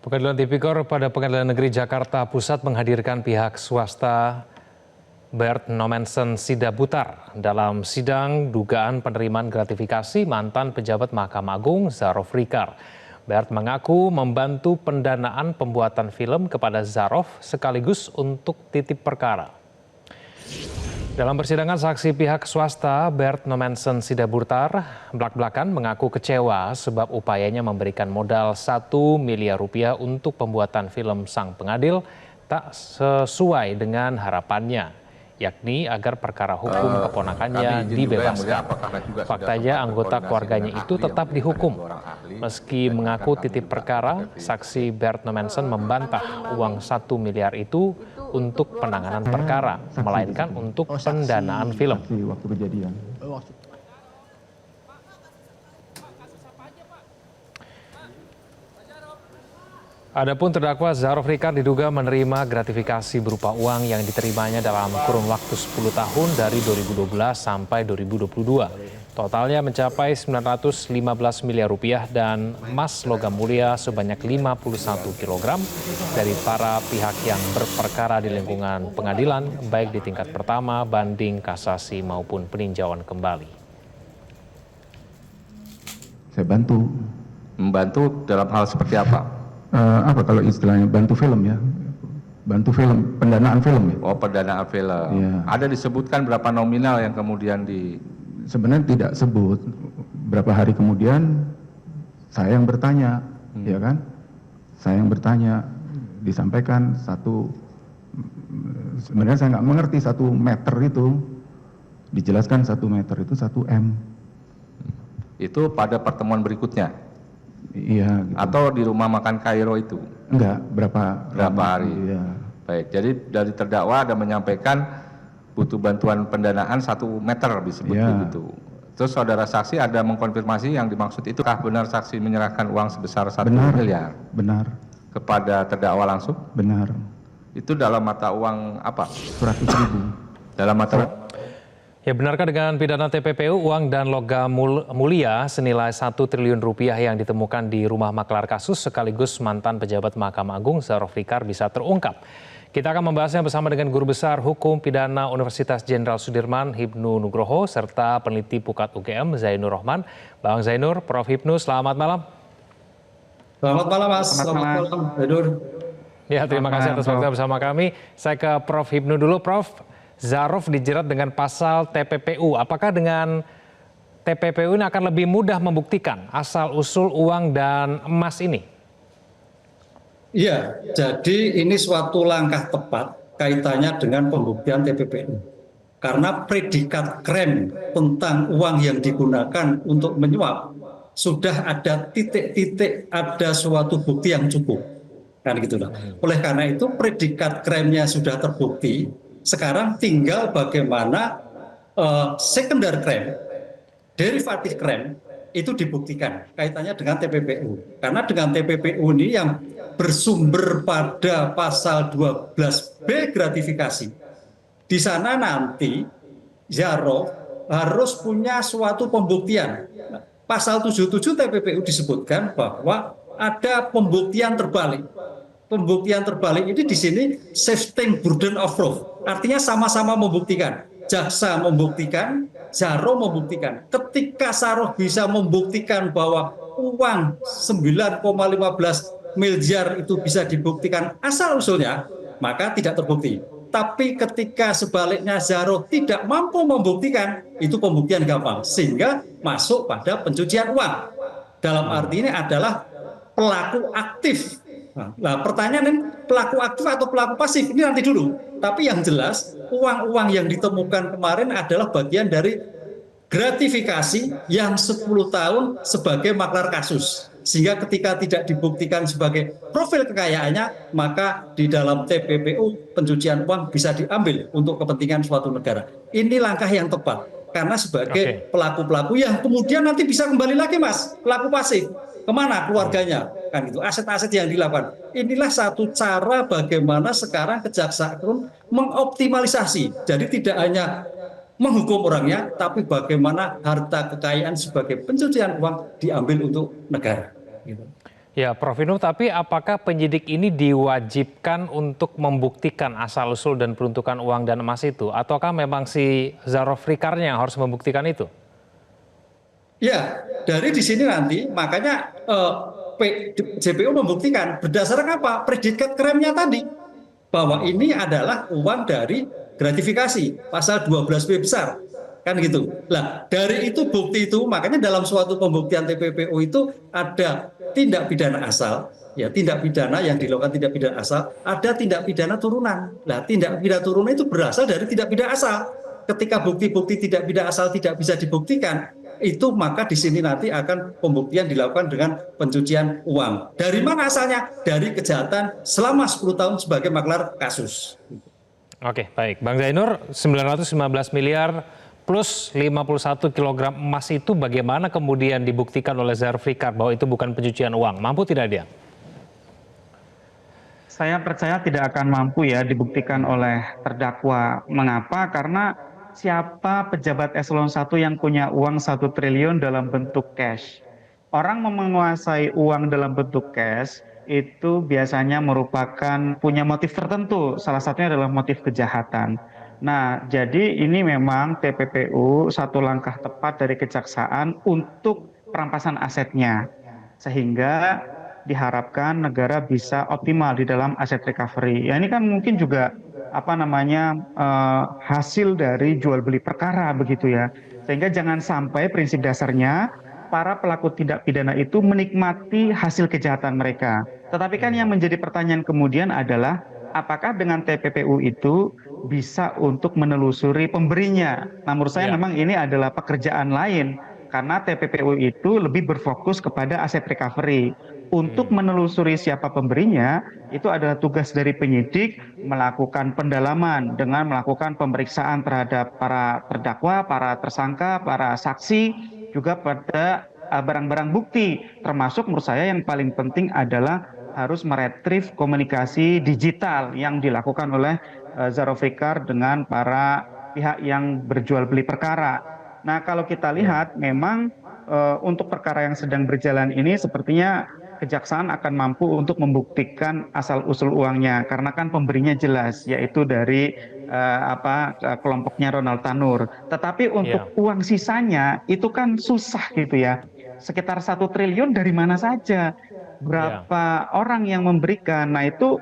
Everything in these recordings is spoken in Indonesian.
Pengadilan Tipikor pada Pengadilan Negeri Jakarta Pusat menghadirkan pihak swasta Bert Nomensen Sidabutar dalam sidang dugaan penerimaan gratifikasi mantan pejabat Mahkamah Agung Zarof Rikar. Bert mengaku membantu pendanaan pembuatan film kepada Zarof sekaligus untuk titip perkara. Dalam persidangan, saksi pihak swasta Bert Nomensen Sidabutar belak-belakan mengaku kecewa sebab upayanya memberikan modal 1 miliar rupiah untuk pembuatan film Sang Pengadil tak sesuai dengan harapannya, yakni agar perkara hukum keponakannya dibebaskan. Faktanya anggota keluarganya itu tetap dihukum. Meski mengaku titip perkara, saksi Bert Nomensen membantah uang 1 miliar itu untuk penanganan perkara, melainkan untuk pendanaan film. Adapun terdakwa Zarof Rikar diduga menerima gratifikasi berupa uang yang diterimanya dalam kurun waktu 10 tahun dari 2012 sampai 2022. Totalnya mencapai 915 miliar rupiah dan emas logam mulia sebanyak 51 kg dari para pihak yang berperkara di lingkungan pengadilan, baik di tingkat pertama, banding, kasasi maupun peninjauan kembali. Saya bantu. Membantu dalam hal seperti apa? Apa kalau istilahnya bantu film ya? Bantu film, pendanaan film ya? Oh, pendanaan film. Iya. Ada disebutkan berapa nominal yang kemudian Sebenarnya tidak sebut. Berapa hari kemudian saya yang bertanya, ya kan? Saya yang bertanya, disampaikan sebenarnya saya nggak mengerti 1 meter itu, dijelaskan 1 meter itu 1 M. Itu pada pertemuan berikutnya? Iya. Gitu. Atau di rumah makan Kairo itu? Enggak, berapa hari? Iya. Baik, jadi dari terdakwa ada menyampaikan butuh bantuan pendanaan 1 meter disebut begitu. Terus saudara saksi ada mengkonfirmasi yang dimaksud itu benar saksi menyerahkan uang sebesar 1 miliar? Benar. Kepada terdakwa langsung? Benar. Itu dalam mata uang apa? 100.000. Dalam mata Ya, benarkah dengan pidana TPPU uang dan logam mulia senilai 1 triliun rupiah yang ditemukan di rumah maklar kasus sekaligus mantan pejabat Mahkamah Agung Zarof Rikar bisa terungkap? Kita akan membahasnya bersama dengan Guru Besar Hukum Pidana Universitas Jenderal Sudirman Hibnu Nugroho serta peneliti Pukat UGM Zainur Rohman. Bang Zainur, Prof. Hibnu, selamat malam. Selamat malam Mas, selamat malam Zainur. Ya, terima kasih atas waktu bersama kami. Saya ke Prof. Hibnu dulu. Prof, Zarof dijerat dengan pasal TPPU. Apakah dengan TPPU ini akan lebih mudah membuktikan asal-usul uang dan emas ini? Iya, jadi ini suatu langkah tepat kaitannya dengan pembuktian TPPU. Karena predikat krim tentang uang yang digunakan untuk menyuap sudah ada titik-titik, ada suatu bukti yang cukup. Kan gitulah. Oleh karena itu predikat krimnya sudah terbukti, sekarang tinggal bagaimana secondary crime, derivatif crime itu dibuktikan kaitannya dengan TPPU. Karena dengan TPPU ini yang bersumber pada pasal 12B gratifikasi. Di sana nanti Zarof harus punya suatu pembuktian. Pasal 77 TPPU disebutkan bahwa ada pembuktian terbalik. Pembuktian terbalik ini di sini shifting burden of proof. Artinya sama-sama membuktikan. Jaksa membuktikan, Zarof membuktikan. Ketika Zarof bisa membuktikan bahwa uang 9,15 miliar itu bisa dibuktikan asal-usulnya, maka tidak terbukti. Tapi ketika sebaliknya Zarof tidak mampu membuktikan, itu pembuktian gampang. Sehingga masuk pada pencucian uang. Dalam arti ini adalah pelaku aktif. Nah, pertanyaan ini pelaku aktif atau pelaku pasif? Ini nanti dulu. Tapi yang jelas, uang-uang yang ditemukan kemarin adalah bagian dari gratifikasi yang 10 tahun sebagai maklar kasus. Sehingga ketika tidak dibuktikan sebagai profil kekayaannya, maka di dalam TPPU pencucian uang bisa diambil untuk kepentingan suatu negara. Ini langkah yang tepat. Karena sebagai pelaku-pelaku yang kemudian nanti bisa kembali lagi Mas, pelaku pasif. Kemana keluarganya? Kan itu aset-aset yang dilakukan. Inilah satu cara bagaimana sekarang kejaksaan mengoptimalisasi. Jadi tidak hanya menghukum orangnya, tapi bagaimana harta kekayaan sebagai pencucian uang diambil untuk negara. Gitu. Ya, Prof. Inung, tapi apakah penyidik ini diwajibkan untuk membuktikan asal-usul dan peruntukan uang dan emas itu? Ataukah memang si Zarofrikarnya yang harus membuktikan itu? Ya, dari di sini nanti makanya JPU membuktikan berdasarkan apa? Predikat kremnya tadi bahwa ini adalah uang dari gratifikasi pasal 12B besar kan gitu. Lah dari itu bukti itu makanya dalam suatu pembuktian TPPU itu ada tindak pidana asal, ya tindak pidana yang dilakukan tindak pidana asal, ada tindak pidana turunan. Lah tindak pidana turunan itu berasal dari tindak pidana asal. Ketika bukti-bukti tindak pidana asal tidak bisa dibuktikan, itu maka di sini nanti akan pembuktian dilakukan dengan pencucian uang. Dari mana asalnya? Dari kejahatan selama 10 tahun sebagai maklar kasus. Oke, baik. Bang Zainur, 915 miliar plus 51 kilogram emas itu bagaimana kemudian dibuktikan oleh Zarofrikar bahwa itu bukan pencucian uang? Mampu tidak dia? Saya percaya tidak akan mampu ya dibuktikan oleh terdakwa. Mengapa? Karena siapa pejabat eselon 1 yang punya uang 1 triliun dalam bentuk cash? Orang menguasai uang dalam bentuk cash itu biasanya merupakan punya motif tertentu. Salah satunya adalah motif kejahatan. Nah, jadi ini memang TPPU satu langkah tepat dari kejaksaan untuk perampasan asetnya. Sehingga diharapkan negara bisa optimal di dalam aset recovery. Ya ini kan mungkin juga hasil dari jual beli perkara begitu ya. Sehingga jangan sampai prinsip dasarnya para pelaku tindak pidana itu menikmati hasil kejahatan mereka. Tetapi kan yang menjadi pertanyaan kemudian adalah apakah dengan TPPU itu bisa untuk menelusuri pemberinya? Nah, menurut saya memang ini adalah pekerjaan lain karena TPPU itu lebih berfokus kepada aset recovery. Untuk menelusuri siapa pemberinya, itu adalah tugas dari penyidik melakukan pendalaman dengan melakukan pemeriksaan terhadap para terdakwa, para tersangka, para saksi, juga pada barang-barang bukti. Termasuk menurut saya yang paling penting adalah harus meretrieve komunikasi digital yang dilakukan oleh Zarofrikar dengan para pihak yang berjual beli perkara. Nah, kalau kita lihat memang untuk perkara yang sedang berjalan ini sepertinya kejaksaan akan mampu untuk membuktikan asal-usul uangnya karena kan pemberinya jelas yaitu dari kelompoknya Ronald Tanur. Tetapi untuk uang sisanya itu kan susah gitu ya. Sekitar 1 triliun dari mana saja? Berapa orang yang memberikan? Nah, itu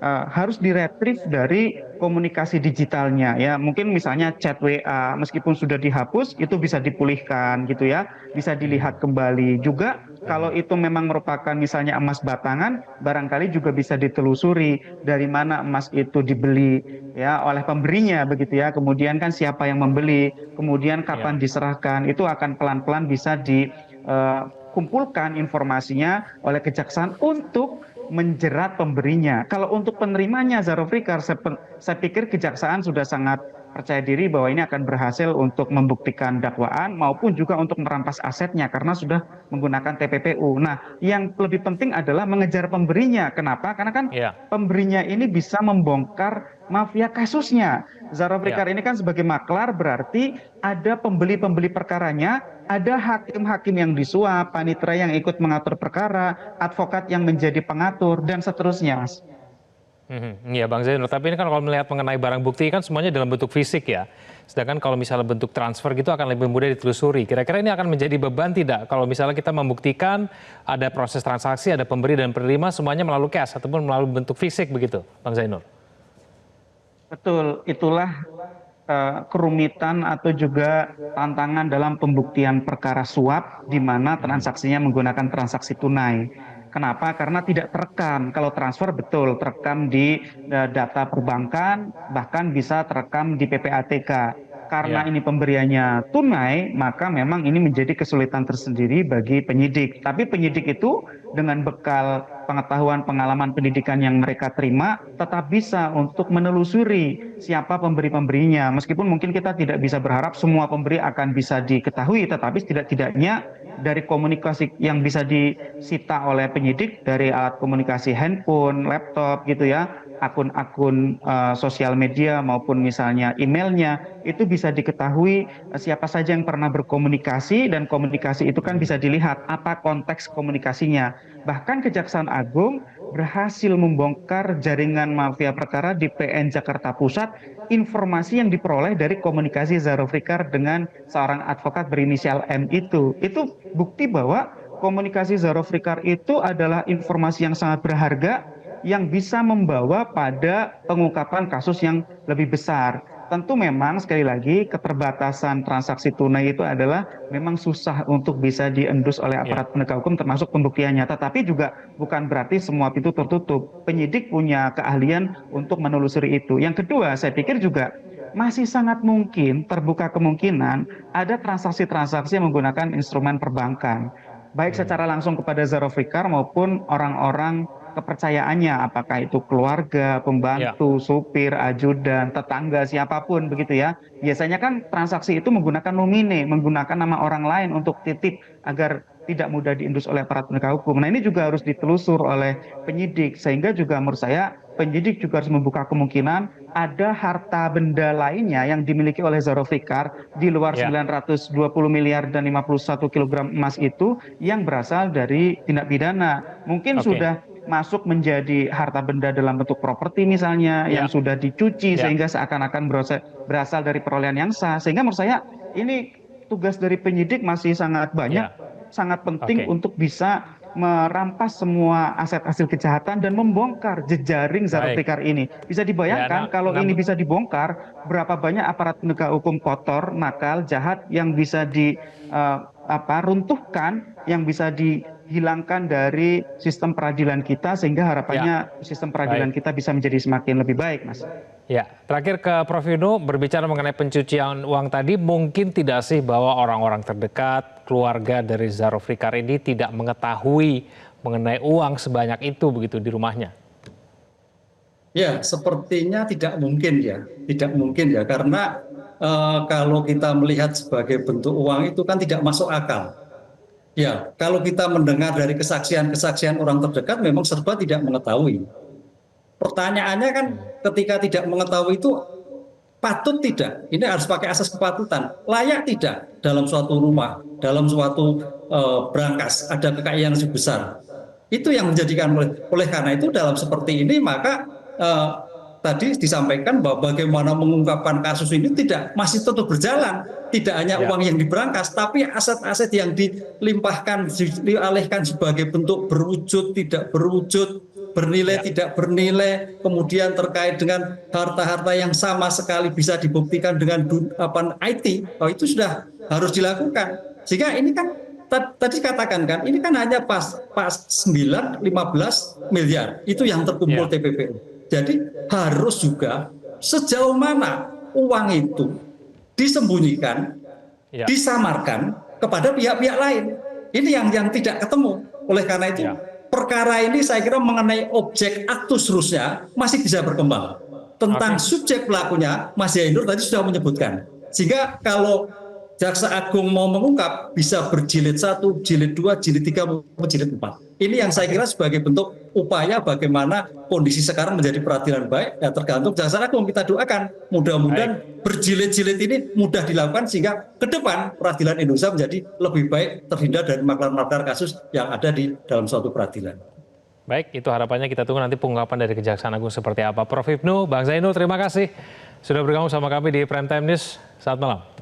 harus diretrieve dari komunikasi digitalnya ya. Mungkin misalnya chat WA meskipun sudah dihapus itu bisa dipulihkan gitu ya. Bisa dilihat kembali. Juga kalau itu memang merupakan misalnya emas batangan, barangkali juga bisa ditelusuri dari mana emas itu dibeli ya oleh pemberinya begitu ya. Kemudian kan siapa yang membeli, kemudian kapan diserahkan, itu akan pelan-pelan bisa dikumpulkan informasinya oleh kejaksaan untuk menjerat pemberinya. Kalau untuk penerimanya Zarofrikar, saya pikir kejaksaan sudah sangat percaya diri bahwa ini akan berhasil untuk membuktikan dakwaan maupun juga untuk merampas asetnya karena sudah menggunakan TPPU. Nah, yang lebih penting adalah mengejar pemberinya. Kenapa? Karena kan pemberinya ini bisa membongkar mafia kasusnya. Zarofrikar ini kan sebagai maklar berarti ada pembeli-pembeli perkaranya, ada hakim-hakim yang disuap, panitera yang ikut mengatur perkara, advokat yang menjadi pengatur, dan seterusnya, Mas. Iya, Bang Zainur. Tapi ini kan kalau melihat mengenai barang bukti kan semuanya dalam bentuk fisik ya. Sedangkan kalau misalnya bentuk transfer gitu akan lebih mudah ditelusuri. Kira-kira ini akan menjadi beban tidak kalau misalnya kita membuktikan ada proses transaksi, ada pemberi dan penerima semuanya melalui cash ataupun melalui bentuk fisik begitu, Bang Zainur? Betul, itulah kerumitan atau juga tantangan dalam pembuktian perkara suap di mana transaksinya menggunakan transaksi tunai. Kenapa? Karena tidak terekam. Kalau transfer betul terekam di data perbankan, bahkan bisa terekam di PPATK. Karena ini pemberiannya tunai, maka memang ini menjadi kesulitan tersendiri bagi penyidik. Tapi penyidik itu dengan bekal pengetahuan, pengalaman pendidikan yang mereka terima, tetap bisa untuk menelusuri siapa pemberi-pemberinya. Meskipun mungkin kita tidak bisa berharap semua pemberi akan bisa diketahui, tetapi tidak-tidaknya dari komunikasi yang bisa disita oleh penyidik, dari alat komunikasi handphone, laptop gitu ya, akun-akun sosial media maupun misalnya emailnya, itu bisa diketahui siapa saja yang pernah berkomunikasi, dan komunikasi itu kan bisa dilihat apa konteks komunikasinya. Bahkan Kejaksaan Agung berhasil membongkar jaringan mafia perkara di PN Jakarta Pusat. Informasi yang diperoleh dari komunikasi Zahro Fikar dengan seorang advokat berinisial M itu bukti bahwa komunikasi Zahro Fikar itu adalah informasi yang sangat berharga yang bisa membawa pada pengungkapan kasus yang lebih besar. Tentu memang sekali lagi keterbatasan transaksi tunai itu adalah memang susah untuk bisa diendus oleh aparat penegak hukum termasuk pembuktiannya. Tetapi juga bukan berarti semua pintu tertutup. Penyidik punya keahlian untuk menelusuri itu. Yang kedua, saya pikir juga masih sangat mungkin terbuka kemungkinan ada transaksi-transaksi yang menggunakan instrumen perbankan. Baik secara langsung kepada Zahro Fikar maupun orang-orang kepercayaannya, apakah itu keluarga, pembantu, supir, ajudan, tetangga, siapapun begitu ya. Biasanya kan transaksi itu menggunakan nomine, menggunakan nama orang lain untuk titip agar tidak mudah diindus oleh aparat penegak hukum. Nah ini juga harus ditelusur oleh penyidik, sehingga juga menurut saya penyidik juga harus membuka kemungkinan ada harta benda lainnya yang dimiliki oleh Zahro Fikar di luar 920 miliar dan 51 kg emas itu yang berasal dari tindak pidana. Mungkin sudah masuk menjadi harta benda dalam bentuk properti misalnya yang sudah dicuci sehingga seakan-akan berasal dari perolehan yang sah. Sehingga menurut saya ini tugas dari penyidik masih sangat banyak, sangat penting untuk bisa merampas semua aset hasil kejahatan dan membongkar jejaring Zahro Fikar ini. Bisa dibayangkan kalau ini bisa dibongkar, berapa banyak aparat penegak hukum kotor, nakal, jahat yang bisa runtuhkan, yang bisa dihilangkan dari sistem peradilan kita, sehingga harapannya sistem peradilan kita bisa menjadi semakin lebih baik, Mas. Ya, terakhir ke Prof. Hipnu, berbicara mengenai pencucian uang tadi, mungkin tidak sih bahwa orang-orang terdekat, keluarga dari Zahro Fikar ini tidak mengetahui mengenai uang sebanyak itu begitu di rumahnya? Ya, sepertinya tidak mungkin ya, karena kalau kita melihat sebagai bentuk uang itu kan tidak masuk akal. Ya, kalau kita mendengar dari kesaksian-kesaksian orang terdekat memang serba tidak mengetahui. Pertanyaannya kan ketika tidak mengetahui itu patut tidak, ini harus pakai asas kepatutan, layak tidak dalam suatu rumah, dalam suatu brankas ada kekayaan yang besar. Itu yang menjadikan oleh karena itu dalam seperti ini maka tadi disampaikan bahwa bagaimana mengungkapkan kasus ini masih tetap berjalan, tidak hanya uang yang diberangkas tapi aset-aset yang dilimpahkan, dialihkan sebagai bentuk berwujud, tidak berwujud, bernilai tidak bernilai, kemudian terkait dengan harta-harta yang sama sekali bisa dibuktikan dengan IT, itu sudah harus dilakukan. Sehingga ini kan tadi katakan kan, ini kan hanya pas 9-15 miliar itu yang terkumpul TPPU. Jadi harus juga sejauh mana uang itu disembunyikan, disamarkan kepada pihak-pihak lain. Ini yang tidak ketemu. Oleh karena itu perkara ini saya kira mengenai objek aktus rusnya masih bisa berkembang. Tentang subjek pelakunya, Mas Yainur tadi sudah menyebutkan. Sehingga kalau Jaksa Agung mau mengungkap bisa berjilid 1, jilid 2, jilid 3, jilid 4. Ini yang saya kira sebagai bentuk upaya bagaimana kondisi sekarang menjadi peradilan baik, ya tergantung Jaksa Agung. Kita doakan mudah-mudahan berjilid-jilid ini mudah dilakukan sehingga ke depan peradilan Indonesia menjadi lebih baik, terhindar dari makar-makar kasus yang ada di dalam suatu peradilan. Baik, itu harapannya, kita tunggu nanti pengungkapan dari Kejaksaan Agung seperti apa. Prof. Hipnu, Bang Zainul, terima kasih sudah bergabung sama kami di Prime Time News. Selamat malam.